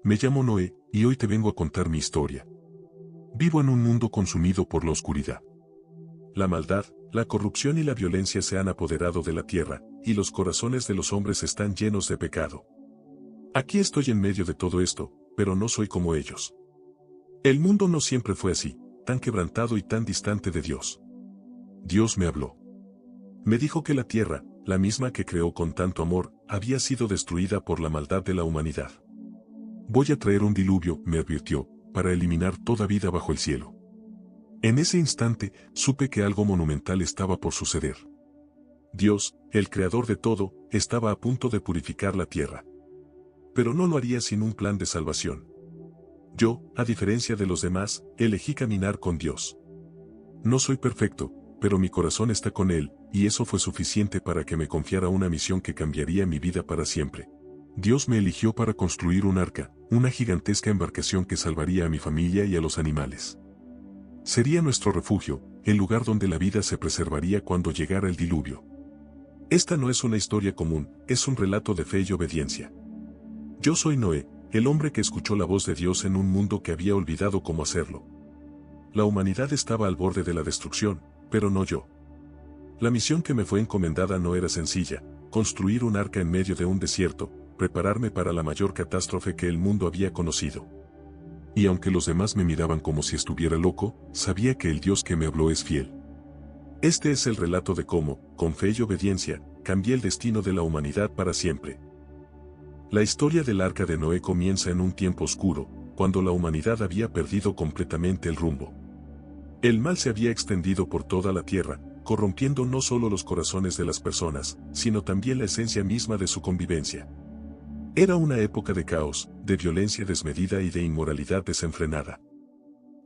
Me llamo Noé, y hoy te vengo a contar mi historia. Vivo en un mundo consumido por la oscuridad. La maldad, la corrupción y la violencia se han apoderado de la tierra, y los corazones de los hombres están llenos de pecado. Aquí estoy en medio de todo esto, pero no soy como ellos. El mundo no siempre fue así, tan quebrantado y tan distante de Dios. Dios me habló. Me dijo que la tierra, la misma que creó con tanto amor, había sido destruida por la maldad de la humanidad. Voy a traer un diluvio, me advirtió, para eliminar toda vida bajo el cielo. En ese instante, supe que algo monumental estaba por suceder. Dios, el creador de todo, estaba a punto de purificar la tierra. Pero no lo haría sin un plan de salvación. Yo, a diferencia de los demás, elegí caminar con Dios. No soy perfecto, pero mi corazón está con Él, y eso fue suficiente para que me confiara una misión que cambiaría mi vida para siempre. Dios me eligió para construir un arca, una gigantesca embarcación que salvaría a mi familia y a los animales. Sería nuestro refugio, el lugar donde la vida se preservaría cuando llegara el diluvio. Esta no es una historia común, es un relato de fe y obediencia. Yo soy Noé, el hombre que escuchó la voz de Dios en un mundo que había olvidado cómo hacerlo. La humanidad estaba al borde de la destrucción, pero no yo. La misión que me fue encomendada no era sencilla: construir un arca en medio de un desierto, prepararme para la mayor catástrofe que el mundo había conocido. Y aunque los demás me miraban como si estuviera loco, sabía que el Dios que me habló es fiel. Este es el relato de cómo, con fe y obediencia, cambié el destino de la humanidad para siempre. La historia del arca de Noé comienza en un tiempo oscuro, cuando la humanidad había perdido completamente el rumbo. El mal se había extendido por toda la tierra, corrompiendo no solo los corazones de las personas, sino también la esencia misma de su convivencia. Era una época de caos, de violencia desmedida y de inmoralidad desenfrenada.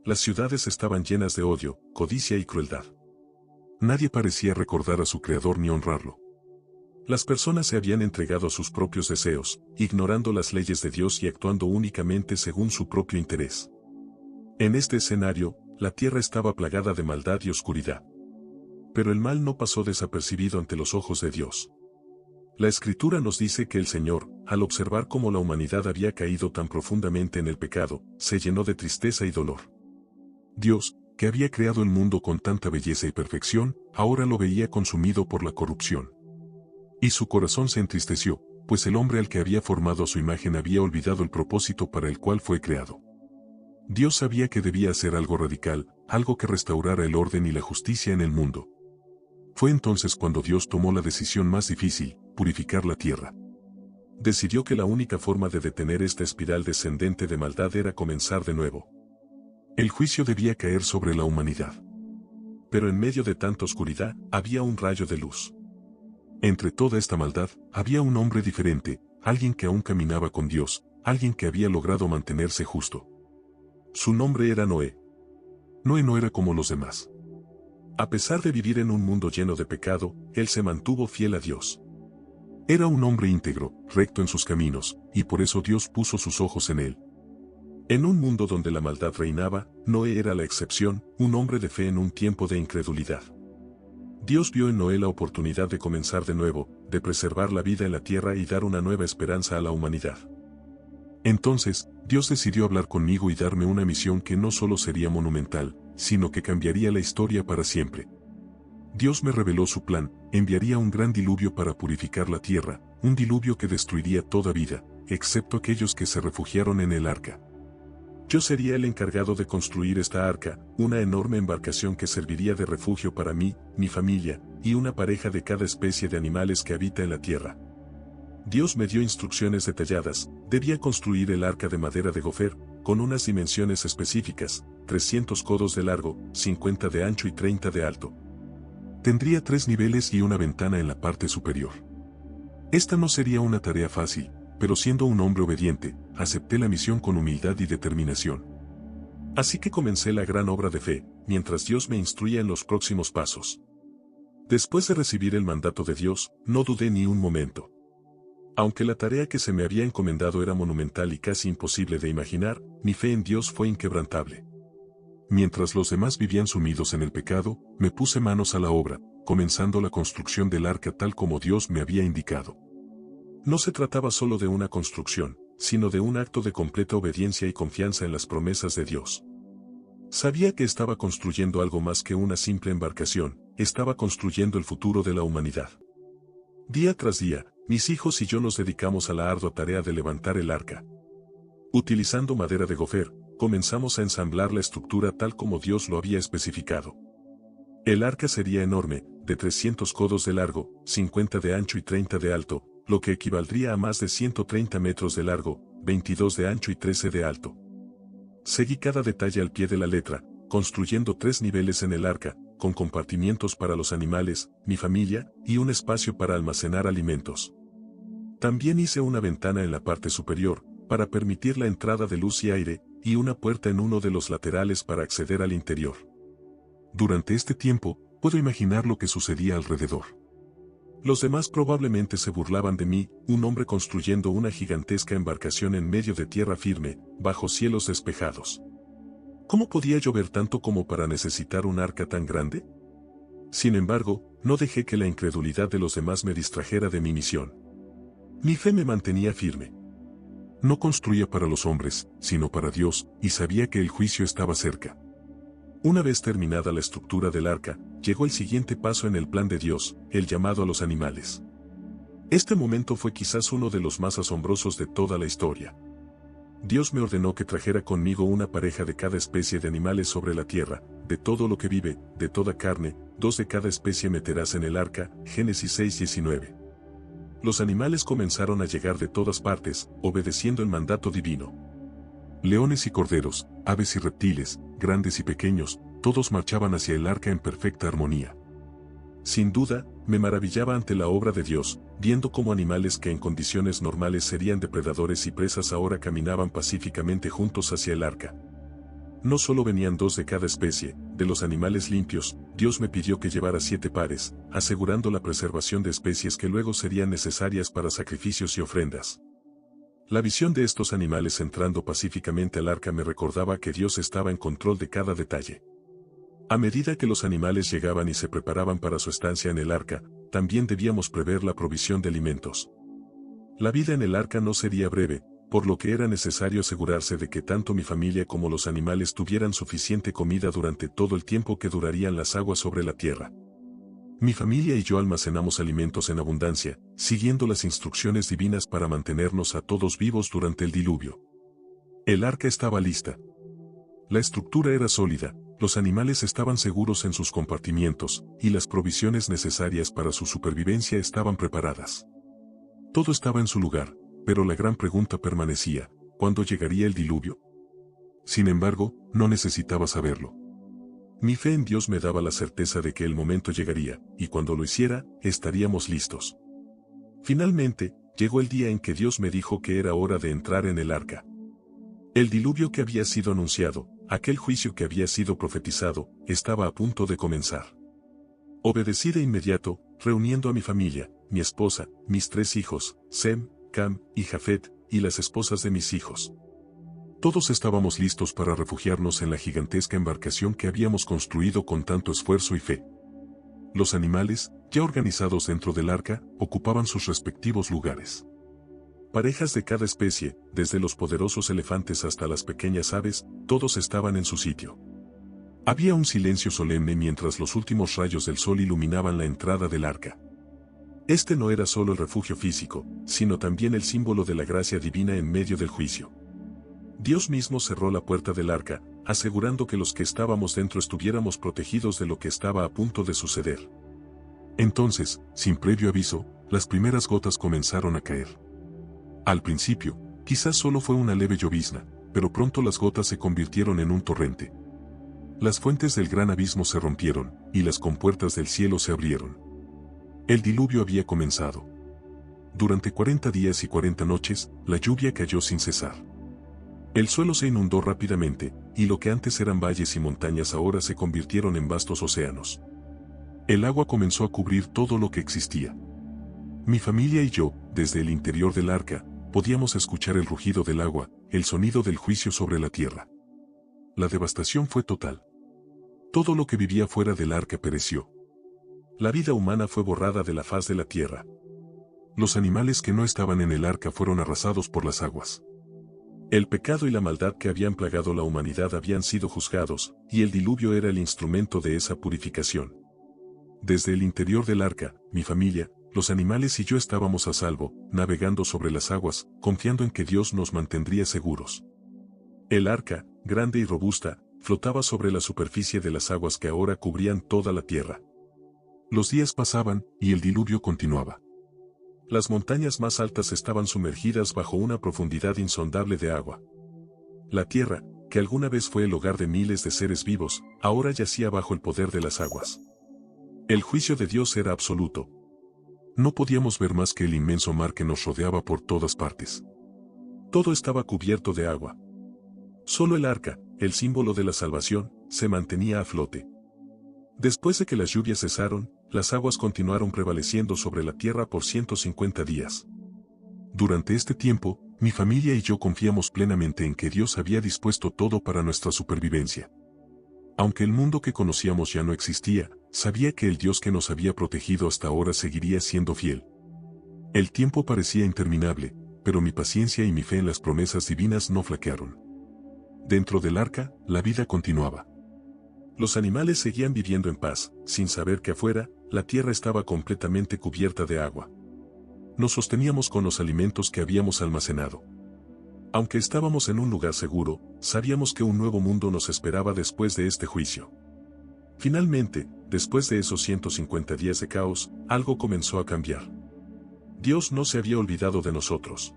Las ciudades estaban llenas de odio, codicia y crueldad. Nadie parecía recordar a su creador ni honrarlo. Las personas se habían entregado a sus propios deseos, ignorando las leyes de Dios y actuando únicamente según su propio interés. En este escenario, la tierra estaba plagada de maldad y oscuridad. Pero el mal no pasó desapercibido ante los ojos de Dios. La Escritura nos dice que el Señor, al observar cómo la humanidad había caído tan profundamente en el pecado, se llenó de tristeza y dolor. Dios, que había creado el mundo con tanta belleza y perfección, ahora lo veía consumido por la corrupción. Y su corazón se entristeció, pues el hombre al que había formado a su imagen había olvidado el propósito para el cual fue creado. Dios sabía que debía hacer algo radical, algo que restaurara el orden y la justicia en el mundo. Fue entonces cuando Dios tomó la decisión más difícil: purificar la tierra. Decidió que la única forma de detener esta espiral descendente de maldad era comenzar de nuevo. El juicio debía caer sobre la humanidad. Pero en medio de tanta oscuridad, había un rayo de luz. Entre toda esta maldad, había un hombre diferente, alguien que aún caminaba con Dios, alguien que había logrado mantenerse justo. Su nombre era Noé. Noé no era como los demás. A pesar de vivir en un mundo lleno de pecado, él se mantuvo fiel a Dios. Era un hombre íntegro, recto en sus caminos, y por eso Dios puso sus ojos en él. En un mundo donde la maldad reinaba, Noé era la excepción, un hombre de fe en un tiempo de incredulidad. Dios vio en Noé la oportunidad de comenzar de nuevo, de preservar la vida en la tierra y dar una nueva esperanza a la humanidad. Entonces, Dios decidió hablar conmigo y darme una misión que no solo sería monumental, sino que cambiaría la historia para siempre. Dios me reveló su plan: enviaría un gran diluvio para purificar la tierra, un diluvio que destruiría toda vida, excepto aquellos que se refugiaron en el arca. Yo sería el encargado de construir esta arca, una enorme embarcación que serviría de refugio para mí, mi familia, y una pareja de cada especie de animales que habita en la tierra. Dios me dio instrucciones detalladas: debía construir el arca de madera de gofer, con unas dimensiones específicas: 300 codos de largo, 50 de ancho y 30 de alto. Tendría 3 niveles y una ventana en la parte superior. Esta no sería una tarea fácil, pero siendo un hombre obediente, acepté la misión con humildad y determinación. Así que comencé la gran obra de fe, mientras Dios me instruía en los próximos pasos. Después de recibir el mandato de Dios, no dudé ni un momento. Aunque la tarea que se me había encomendado era monumental y casi imposible de imaginar, mi fe en Dios fue inquebrantable. Mientras los demás vivían sumidos en el pecado, me puse manos a la obra, comenzando la construcción del arca tal como Dios me había indicado. No se trataba solo de una construcción, sino de un acto de completa obediencia y confianza en las promesas de Dios. Sabía que estaba construyendo algo más que una simple embarcación, estaba construyendo el futuro de la humanidad. Día tras día, mis hijos y yo nos dedicamos a la ardua tarea de levantar el arca. Utilizando madera de gofer, comenzamos a ensamblar la estructura tal como Dios lo había especificado. El arca sería enorme, de 300 codos de largo, 50 de ancho y 30 de alto, lo que equivaldría a más de 130 metros de largo, 22 de ancho y 13 de alto. Seguí cada detalle al pie de la letra, construyendo 3 niveles en el arca, con compartimientos para los animales, mi familia, y un espacio para almacenar alimentos. También hice una ventana en la parte superior, para permitir la entrada de luz y aire, y una puerta en uno de los laterales para acceder al interior. Durante este tiempo, puedo imaginar lo que sucedía alrededor. Los demás probablemente se burlaban de mí, un hombre construyendo una gigantesca embarcación en medio de tierra firme, bajo cielos despejados. ¿Cómo podía llover tanto como para necesitar un arca tan grande? Sin embargo, no dejé que la incredulidad de los demás me distrajera de mi misión. Mi fe me mantenía firme. No construía para los hombres, sino para Dios, y sabía que el juicio estaba cerca. Una vez terminada la estructura del arca, llegó el siguiente paso en el plan de Dios, el llamado a los animales. Este momento fue quizás uno de los más asombrosos de toda la historia. Dios me ordenó que trajera conmigo una pareja de cada especie de animales sobre la tierra, de todo lo que vive, de toda carne, 2 de cada especie meterás en el arca, Génesis 6:19. Los animales comenzaron a llegar de todas partes, obedeciendo el mandato divino. Leones y corderos, aves y reptiles, grandes y pequeños, todos marchaban hacia el arca en perfecta armonía. Sin duda, me maravillaba ante la obra de Dios, viendo cómo animales que en condiciones normales serían depredadores y presas ahora caminaban pacíficamente juntos hacia el arca. No solo venían 2 de cada especie, de los animales limpios, Dios me pidió que llevara 7 pares, asegurando la preservación de especies que luego serían necesarias para sacrificios y ofrendas. La visión de estos animales entrando pacíficamente al arca me recordaba que Dios estaba en control de cada detalle. A medida que los animales llegaban y se preparaban para su estancia en el arca, también debíamos prever la provisión de alimentos. La vida en el arca no sería breve, por lo que era necesario asegurarse de que tanto mi familia como los animales tuvieran suficiente comida durante todo el tiempo que durarían las aguas sobre la tierra. Mi familia y yo almacenamos alimentos en abundancia, siguiendo las instrucciones divinas para mantenernos a todos vivos durante el diluvio. El arca estaba lista. La estructura era sólida, los animales estaban seguros en sus compartimientos, y las provisiones necesarias para su supervivencia estaban preparadas. Todo estaba en su lugar, pero la gran pregunta permanecía: ¿cuándo llegaría el diluvio? Sin embargo, no necesitaba saberlo. Mi fe en Dios me daba la certeza de que el momento llegaría, y cuando lo hiciera, estaríamos listos. Finalmente, llegó el día en que Dios me dijo que era hora de entrar en el arca. El diluvio que había sido anunciado, aquel juicio que había sido profetizado, estaba a punto de comenzar. Obedecí de inmediato, reuniendo a mi familia, mi esposa, mis 3 hijos, Sem, Cam y Jafet, y las esposas de mis hijos. Todos estábamos listos para refugiarnos en la gigantesca embarcación que habíamos construido con tanto esfuerzo y fe. Los animales, ya organizados dentro del arca, ocupaban sus respectivos lugares. Parejas de cada especie, desde los poderosos elefantes hasta las pequeñas aves, todos estaban en su sitio. Había un silencio solemne mientras los últimos rayos del sol iluminaban la entrada del arca. Este no era solo el refugio físico, sino también el símbolo de la gracia divina en medio del juicio. Dios mismo cerró la puerta del arca, asegurando que los que estábamos dentro estuviéramos protegidos de lo que estaba a punto de suceder. Entonces, sin previo aviso, las primeras gotas comenzaron a caer. Al principio, quizás solo fue una leve llovizna, pero pronto las gotas se convirtieron en un torrente. Las fuentes del gran abismo se rompieron, y las compuertas del cielo se abrieron. El diluvio había comenzado. Durante 40 días y 40 noches, la lluvia cayó sin cesar. El suelo se inundó rápidamente, y lo que antes eran valles y montañas ahora se convirtieron en vastos océanos. El agua comenzó a cubrir todo lo que existía. Mi familia y yo, desde el interior del arca, podíamos escuchar el rugido del agua, el sonido del juicio sobre la tierra. La devastación fue total. Todo lo que vivía fuera del arca pereció. La vida humana fue borrada de la faz de la tierra. Los animales que no estaban en el arca fueron arrasados por las aguas. El pecado y la maldad que habían plagado la humanidad habían sido juzgados, y el diluvio era el instrumento de esa purificación. Desde el interior del arca, mi familia, los animales y yo estábamos a salvo, navegando sobre las aguas, confiando en que Dios nos mantendría seguros. El arca, grande y robusta, flotaba sobre la superficie de las aguas que ahora cubrían toda la tierra. Los días pasaban, y el diluvio continuaba. Las montañas más altas estaban sumergidas bajo una profundidad insondable de agua. La tierra, que alguna vez fue el hogar de miles de seres vivos, ahora yacía bajo el poder de las aguas. El juicio de Dios era absoluto. No podíamos ver más que el inmenso mar que nos rodeaba por todas partes. Todo estaba cubierto de agua. Solo el arca, el símbolo de la salvación, se mantenía a flote. Después de que las lluvias cesaron, las aguas continuaron prevaleciendo sobre la tierra por 150 días. Durante este tiempo, mi familia y yo confiamos plenamente en que Dios había dispuesto todo para nuestra supervivencia. Aunque el mundo que conocíamos ya no existía, sabía que el Dios que nos había protegido hasta ahora seguiría siendo fiel. El tiempo parecía interminable, pero mi paciencia y mi fe en las promesas divinas no flaquearon. Dentro del arca, la vida continuaba. Los animales seguían viviendo en paz, sin saber que afuera, la tierra estaba completamente cubierta de agua. Nos sosteníamos con los alimentos que habíamos almacenado. Aunque estábamos en un lugar seguro, sabíamos que un nuevo mundo nos esperaba después de este juicio. Finalmente, después de esos 150 días de caos, algo comenzó a cambiar. Dios no se había olvidado de nosotros.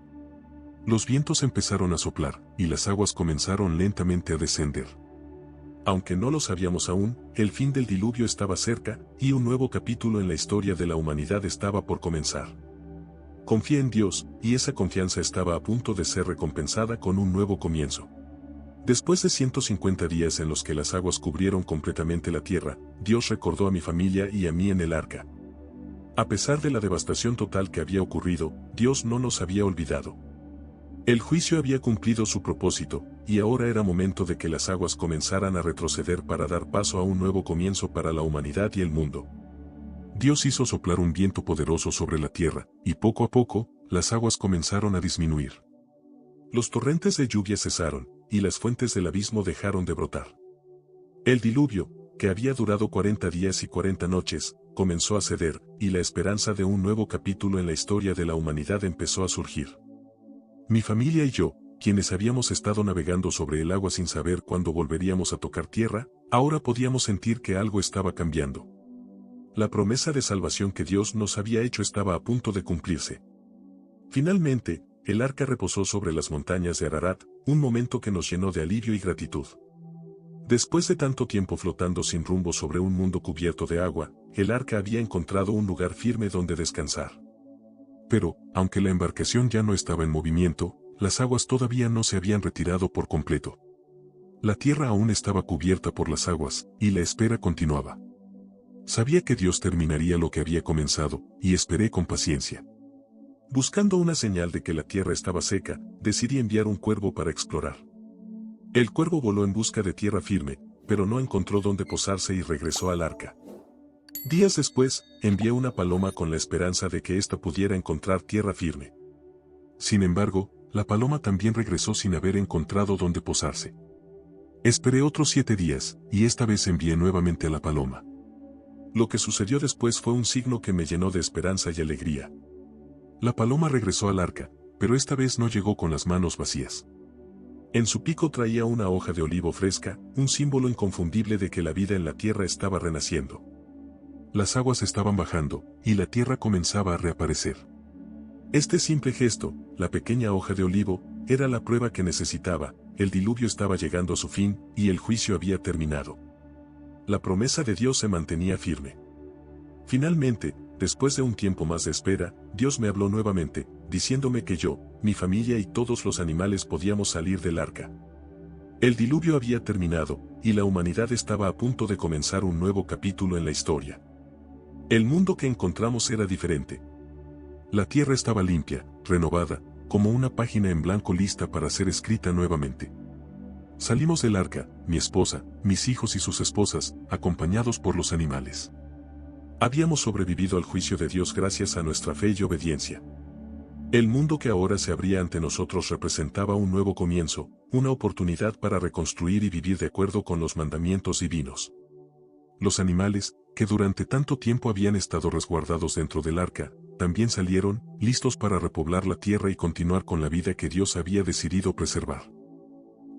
Los vientos empezaron a soplar, y las aguas comenzaron lentamente a descender. Aunque no lo sabíamos aún, el fin del diluvio estaba cerca, y un nuevo capítulo en la historia de la humanidad estaba por comenzar. Confié en Dios, y esa confianza estaba a punto de ser recompensada con un nuevo comienzo. Después de 150 días en los que las aguas cubrieron completamente la tierra, Dios recordó a mi familia y a mí en el arca. A pesar de la devastación total que había ocurrido, Dios no nos había olvidado. El juicio había cumplido su propósito, y ahora era momento de que las aguas comenzaran a retroceder para dar paso a un nuevo comienzo para la humanidad y el mundo. Dios hizo soplar un viento poderoso sobre la tierra, y poco a poco, las aguas comenzaron a disminuir. Los torrentes de lluvia cesaron, y las fuentes del abismo dejaron de brotar. El diluvio, que había durado 40 días y 40 noches, comenzó a ceder, y la esperanza de un nuevo capítulo en la historia de la humanidad empezó a surgir. Mi familia y yo, quienes habíamos estado navegando sobre el agua sin saber cuándo volveríamos a tocar tierra, ahora podíamos sentir que algo estaba cambiando. La promesa de salvación que Dios nos había hecho estaba a punto de cumplirse. Finalmente, el arca reposó sobre las montañas de Ararat, un momento que nos llenó de alivio y gratitud. Después de tanto tiempo flotando sin rumbo sobre un mundo cubierto de agua, el arca había encontrado un lugar firme donde descansar. Pero, aunque la embarcación ya no estaba en movimiento, las aguas todavía no se habían retirado por completo. La tierra aún estaba cubierta por las aguas, y la espera continuaba. Sabía que Dios terminaría lo que había comenzado, y esperé con paciencia. Buscando una señal de que la tierra estaba seca, decidí enviar un cuervo para explorar. El cuervo voló en busca de tierra firme, pero no encontró dónde posarse y regresó al arca. Días después, envié una paloma con la esperanza de que ésta pudiera encontrar tierra firme. Sin embargo, la paloma también regresó sin haber encontrado dónde posarse. Esperé otros 7 días, y esta vez envié nuevamente a la paloma. Lo que sucedió después fue un signo que me llenó de esperanza y alegría. La paloma regresó al arca, pero esta vez no llegó con las manos vacías. En su pico traía una hoja de olivo fresca, un símbolo inconfundible de que la vida en la tierra estaba renaciendo. Las aguas estaban bajando, y la tierra comenzaba a reaparecer. Este simple gesto, la pequeña hoja de olivo, era la prueba que necesitaba, el diluvio estaba llegando a su fin, y el juicio había terminado. La promesa de Dios se mantenía firme. Finalmente, después de un tiempo más de espera, Dios me habló nuevamente, diciéndome que yo, mi familia y todos los animales podíamos salir del arca. El diluvio había terminado, y la humanidad estaba a punto de comenzar un nuevo capítulo en la historia. El mundo que encontramos era diferente. La tierra estaba limpia, renovada, como una página en blanco lista para ser escrita nuevamente. Salimos del arca, mi esposa, mis hijos y sus esposas, acompañados por los animales. Habíamos sobrevivido al juicio de Dios gracias a nuestra fe y obediencia. El mundo que ahora se abría ante nosotros representaba un nuevo comienzo, una oportunidad para reconstruir y vivir de acuerdo con los mandamientos divinos. Los animales, que durante tanto tiempo habían estado resguardados dentro del arca, también salieron, listos para repoblar la tierra y continuar con la vida que Dios había decidido preservar.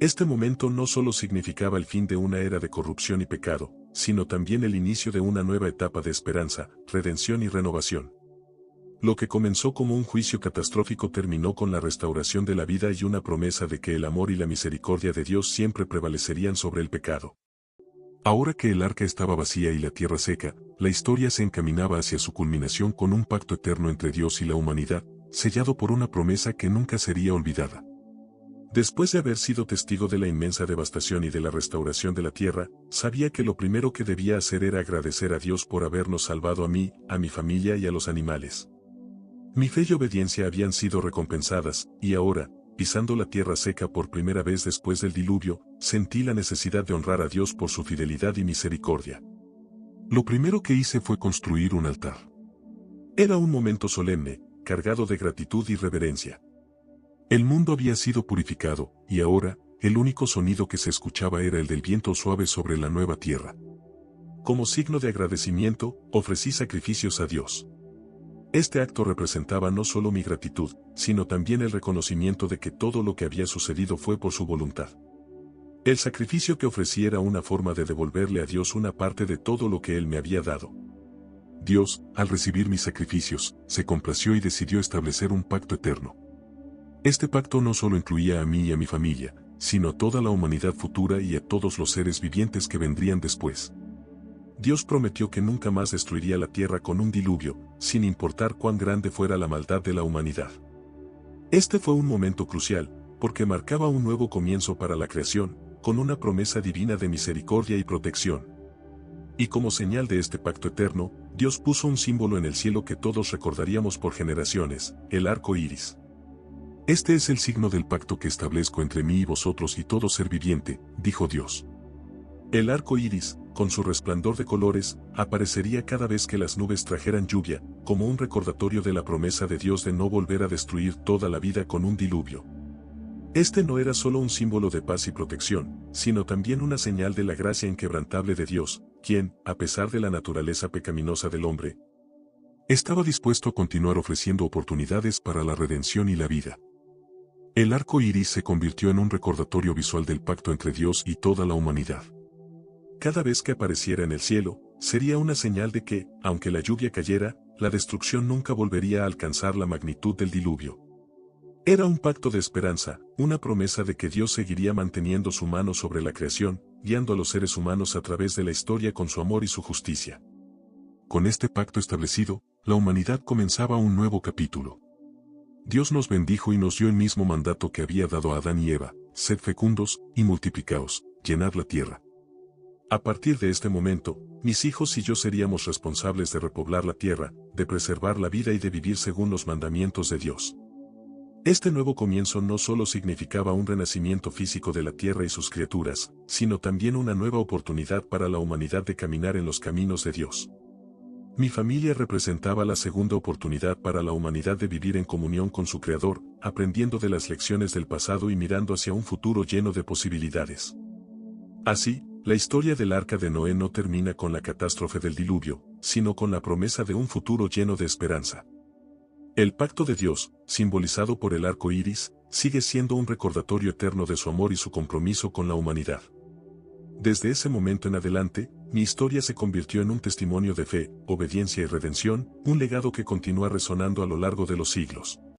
Este momento no solo significaba el fin de una era de corrupción y pecado, sino también el inicio de una nueva etapa de esperanza, redención y renovación. Lo que comenzó como un juicio catastrófico terminó con la restauración de la vida y una promesa de que el amor y la misericordia de Dios siempre prevalecerían sobre el pecado. Ahora que el arca estaba vacía y la tierra seca, la historia se encaminaba hacia su culminación con un pacto eterno entre Dios y la humanidad, sellado por una promesa que nunca sería olvidada. Después de haber sido testigo de la inmensa devastación y de la restauración de la tierra, sabía que lo primero que debía hacer era agradecer a Dios por habernos salvado a mí, a mi familia y a los animales. Mi fe y obediencia habían sido recompensadas, y ahora, pisando la tierra seca por primera vez después del diluvio, sentí la necesidad de honrar a Dios por su fidelidad y misericordia. Lo primero que hice fue construir un altar. Era un momento solemne, cargado de gratitud y reverencia. El mundo había sido purificado, y ahora, el único sonido que se escuchaba era el del viento suave sobre la nueva tierra. Como signo de agradecimiento, ofrecí sacrificios a Dios. Este acto representaba no solo mi gratitud, sino también el reconocimiento de que todo lo que había sucedido fue por su voluntad. El sacrificio que ofrecí era una forma de devolverle a Dios una parte de todo lo que Él me había dado. Dios, al recibir mis sacrificios, se complació y decidió establecer un pacto eterno. Este pacto no solo incluía a mí y a mi familia, sino a toda la humanidad futura y a todos los seres vivientes que vendrían después. Dios prometió que nunca más destruiría la tierra con un diluvio, sin importar cuán grande fuera la maldad de la humanidad. Este fue un momento crucial, porque marcaba un nuevo comienzo para la creación, con una promesa divina de misericordia y protección. Y como señal de este pacto eterno, Dios puso un símbolo en el cielo que todos recordaríamos por generaciones, el arco iris. Este es el signo del pacto que establezco entre mí y vosotros y todo ser viviente, dijo Dios. El arco iris, con su resplandor de colores, aparecería cada vez que las nubes trajeran lluvia, como un recordatorio de la promesa de Dios de no volver a destruir toda la vida con un diluvio. Este no era solo un símbolo de paz y protección, sino también una señal de la gracia inquebrantable de Dios, quien, a pesar de la naturaleza pecaminosa del hombre, estaba dispuesto a continuar ofreciendo oportunidades para la redención y la vida. El arco iris se convirtió en un recordatorio visual del pacto entre Dios y toda la humanidad. Cada vez que apareciera en el cielo, sería una señal de que, aunque la lluvia cayera, la destrucción nunca volvería a alcanzar la magnitud del diluvio. Era un pacto de esperanza, una promesa de que Dios seguiría manteniendo su mano sobre la creación, guiando a los seres humanos a través de la historia con su amor y su justicia. Con este pacto establecido, la humanidad comenzaba un nuevo capítulo. Dios nos bendijo y nos dio el mismo mandato que había dado a Adán y Eva: sed fecundos y multiplicaos, llenad la tierra. A partir de este momento, mis hijos y yo seríamos responsables de repoblar la tierra, de preservar la vida y de vivir según los mandamientos de Dios. Este nuevo comienzo no solo significaba un renacimiento físico de la tierra y sus criaturas, sino también una nueva oportunidad para la humanidad de caminar en los caminos de Dios. Mi familia representaba la segunda oportunidad para la humanidad de vivir en comunión con su Creador, aprendiendo de las lecciones del pasado y mirando hacia un futuro lleno de posibilidades. Así, la historia del arca de Noé no termina con la catástrofe del diluvio, sino con la promesa de un futuro lleno de esperanza. El pacto de Dios, simbolizado por el arco iris, sigue siendo un recordatorio eterno de su amor y su compromiso con la humanidad. Desde ese momento en adelante, mi historia se convirtió en un testimonio de fe, obediencia y redención, un legado que continúa resonando a lo largo de los siglos.